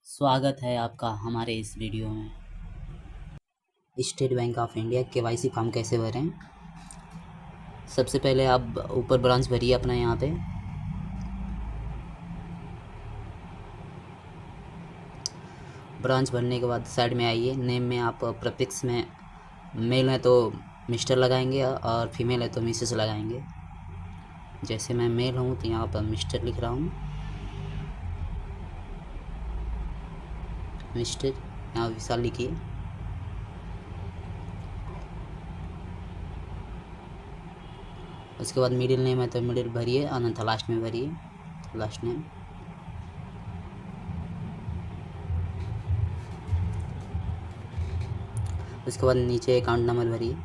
स्वागत है आपका हमारे इस वीडियो में। State bank of India KYC form कैसे भरें। सबसे पहले आप ऊपर ब्रांच भरिए अपना। यहाँ पे ब्रांच भरने के बाद साइड में आइए। नेम में आप प्रीफिक्स में मेल है तो मिस्टर लगाएंगे और फीमेल है तो मिसेस लगाएंगे। जैसे मैं मेल हूँ तो यहाँ पर मिस्टर लिख रहा हूँ। मिस्टर यहाँ विशाल लिखिए। उसके बाद मिडिल नेम है तो मिडिल भरिए, अन्यथा लास्ट में भरिए लास्ट नेम। उसके बाद नीचे अकाउंट नंबर भरिए।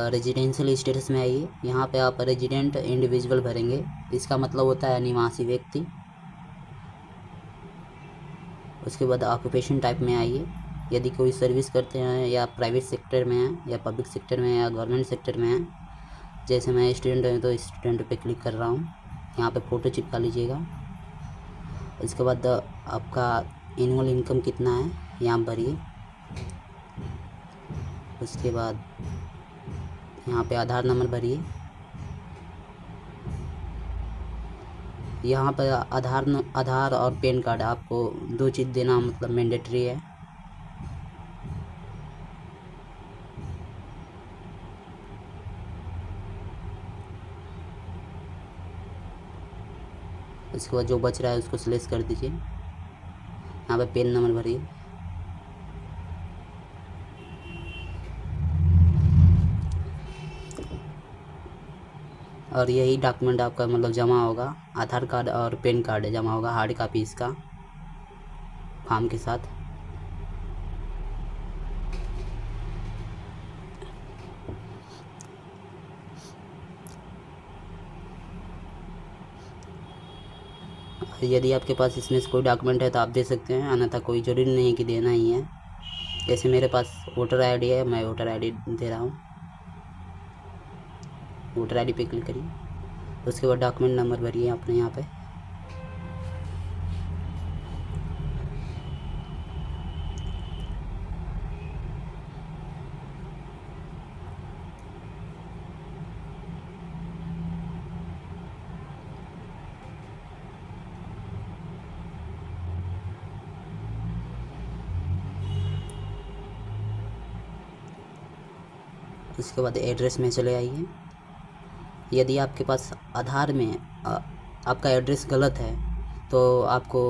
रेजिडेंशियल स्टेटस में आइए। यहाँ पे आप रेजिडेंट इंडिविजुअल भरेंगे। इसका मतलब होता है निवासी व्यक्ति। उसके बाद ऑक्यूपेशन टाइप में आइए। यदि कोई सर्विस करते हैं या प्राइवेट सेक्टर में है या पब्लिक सेक्टर में है या गवर्नमेंट सेक्टर में है। जैसे मैं स्टूडेंट हूँ तो स्टूडेंट पे क्लिक कर रहा हूँ। यहाँ पे फ़ोटो चिपका लीजिएगा। उसके बाद आपका एनुअल इनकम कितना है यहाँ भरिए। उसके बाद यहाँ पे आधार नंबर भरिए। यहाँ पर आधार और पैन कार्ड आपको दो चीज़ देना मतलब मैंडेटरी है। इसके बाद जो बच रहा है उसको सिलेक्ट कर दीजिए। यहाँ पे पैन नंबर भरिए। और यही डॉक्यूमेंट आपका मतलब जमा होगा। आधार कार्ड और पैन कार्ड जमा होगा, हार्ड कॉपी इसका फॉर्म के साथ। यदि आपके पास इसमें से कोई डॉक्यूमेंट है तो आप दे सकते हैं, अन्यथा कोई ज़रूरी नहीं है कि देना ही है। जैसे मेरे पास वोटर आईडी है, मैं वोटर आईडी दे रहा हूँ। वोटर आईडी पे क्लिक करिए। उसके बाद डॉक्यूमेंट नंबर भरिए अपने यहाँ पे। उसके बाद एड्रेस में चले आइए। यदि आपके पास आधार में आपका एड्रेस गलत है तो आपको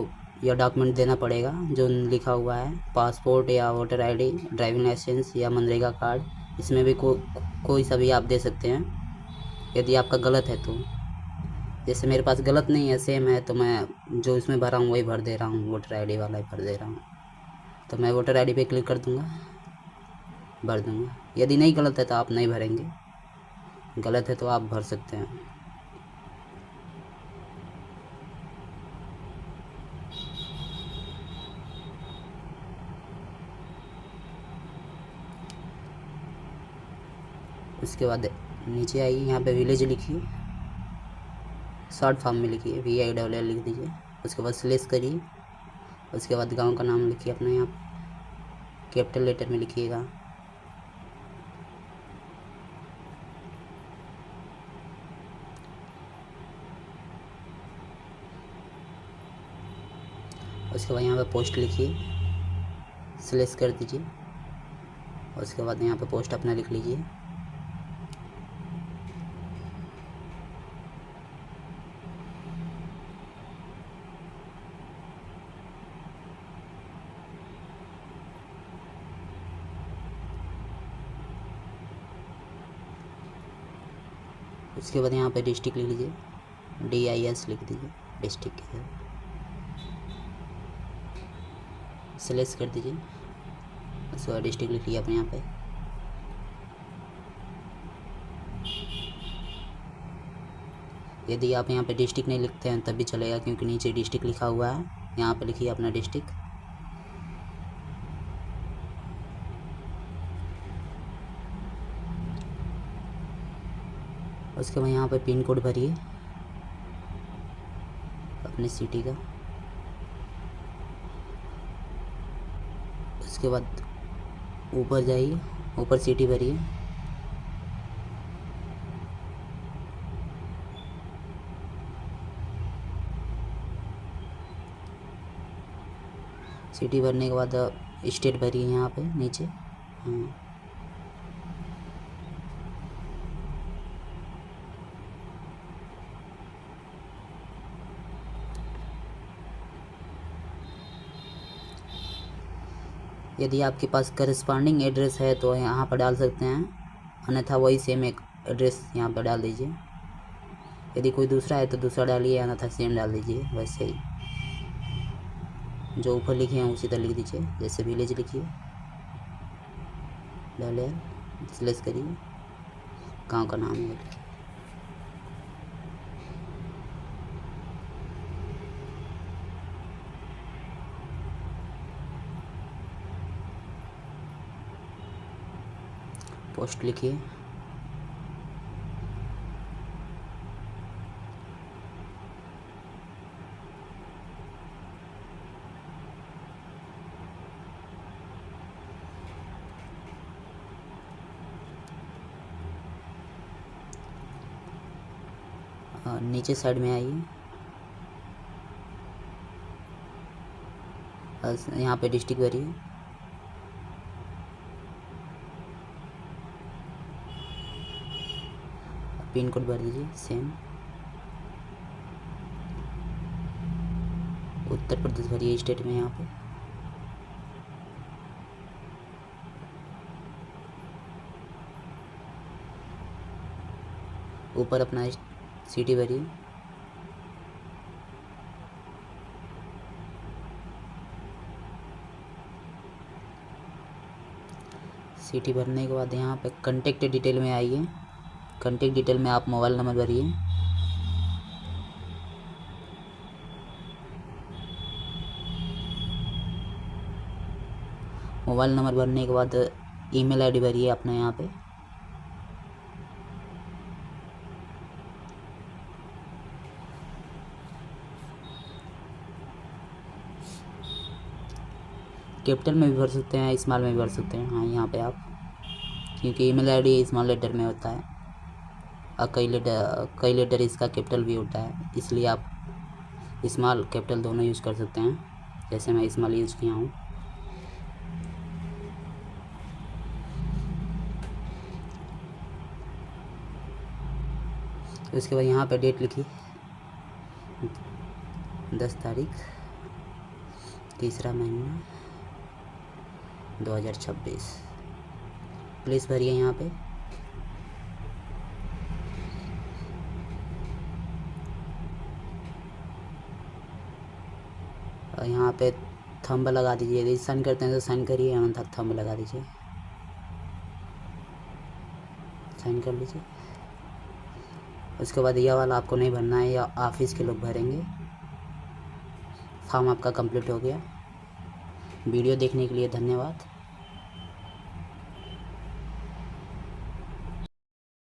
यह डॉक्यूमेंट देना पड़ेगा जो लिखा हुआ है। पासपोर्ट या वोटर आईडी, ड्राइविंग लाइसेंस या मनरेगा कार्ड, इसमें भी कोई सा भी आप दे सकते हैं यदि आपका गलत है तो। जैसे मेरे पास गलत नहीं है, सेम है, तो मैं जो इसमें भरा हूँ वही भर दे रहा हूँ, वोटर आईडी वाला ही भर दे रहा हूँ। तो मैं वोटर आईडी पे क्लिक कर दूँगा, भर दूँगा। यदि नहीं गलत है तो आप नहीं भरेंगे, गलत है तो आप भर सकते हैं। उसके बाद नीचे आइए, यहाँ पे विलेज लिखिए, शॉर्ट फॉर्म में लिखिए VILL लिख दीजिए। उसके बाद स्लेश करिए। उसके बाद गांव का नाम लिखिए अपना, यहाँ कैपिटल लेटर में लिखिएगा। उसके बाद यहाँ पे पोस्ट लिखिए, स्लेश कर दीजिए। उसके बाद यहाँ पे पोस्ट अपना लिख लीजिए। उसके बाद यहाँ पे डिस्ट्रिक्ट लिख लीजिए, DIS लिख दीजिए, डिस्ट्रिक्ट है, सिलेक्ट कर दीजिए। उसके बाद डिस्ट्रिक्ट लिख लिया अपने यहाँ पे। यदि आप यहाँ पे डिस्ट्रिक्ट नहीं लिखते हैं तब भी चलेगा, क्योंकि नीचे डिस्ट्रिक्ट लिखा हुआ है। यहाँ पे लिखिए अपना डिस्ट्रिक्ट। उसके बाद यहाँ पे पिन कोड भरिए अपने सिटी का। उसके बाद ऊपर जाइए, ऊपर सिटी भरिए। सिटी भरने के बाद स्टेट भरिए यहाँ पे नीचे। हाँ, यदि आपके पास करस्पॉन्डिंग एड्रेस है तो यहाँ पर डाल सकते हैं, अन्यथा वही सेम एक एड्रेस यहाँ पर डाल दीजिए। यदि कोई दूसरा है तो दूसरा डालिए, अन्यथा सेम डाल दीजिए। वैसे ही जो ऊपर लिखे हैं उसी तरह लिख दीजिए। जैसे विलेज लिखिए, डालिए, सिलेक्ट करिए, गांव का नाम है। पोस्ट लिखिए, नीचे साइड में आइए, यहाँ पे डिस्ट्रिक्ट भरिए। पिन कोड भर दीजिए सेम। उत्तर प्रदेश भरिए स्टेट में यहाँ पे। ऊपर अपना सिटी भरिए। सिटी भरने के बाद यहाँ पे कॉन्टेक्ट डिटेल में आइए। कॉन्टेक्ट डिटेल में आप मोबाइल नंबर भरिए। मोबाइल नंबर भरने के बाद ईमेल आईडी भरिए अपना यहाँ पे। कैपिटल में भी भर सकते हैं, स्मॉल में भी भर सकते हैं। हाँ, यहाँ पे आप, क्योंकि ईमेल आईडी स्मॉल लेटर में होता है और कई लेटर इसका कैपिटल भी होता है, इसलिए आप स्मॉल कैपिटल दोनों यूज़ कर सकते हैं। जैसे मैं स्मॉल यूज़ किया हूँ। उसके बाद यहाँ पे डेट लिखिए, 10 तारीख 3रा महीना 2026। प्लेस भरिए यहाँ पे। और यहाँ पे थंब लगा दीजिए। यदि साइन करते हैं तो साइन करिए, अन्यथा थंब लगा दीजिए। साइन कर लीजिए। उसके बाद यह वाला आपको नहीं भरना है, या ऑफिस के लोग भरेंगे। फॉर्म आपका कंप्लीट हो गया। वीडियो देखने के लिए धन्यवाद।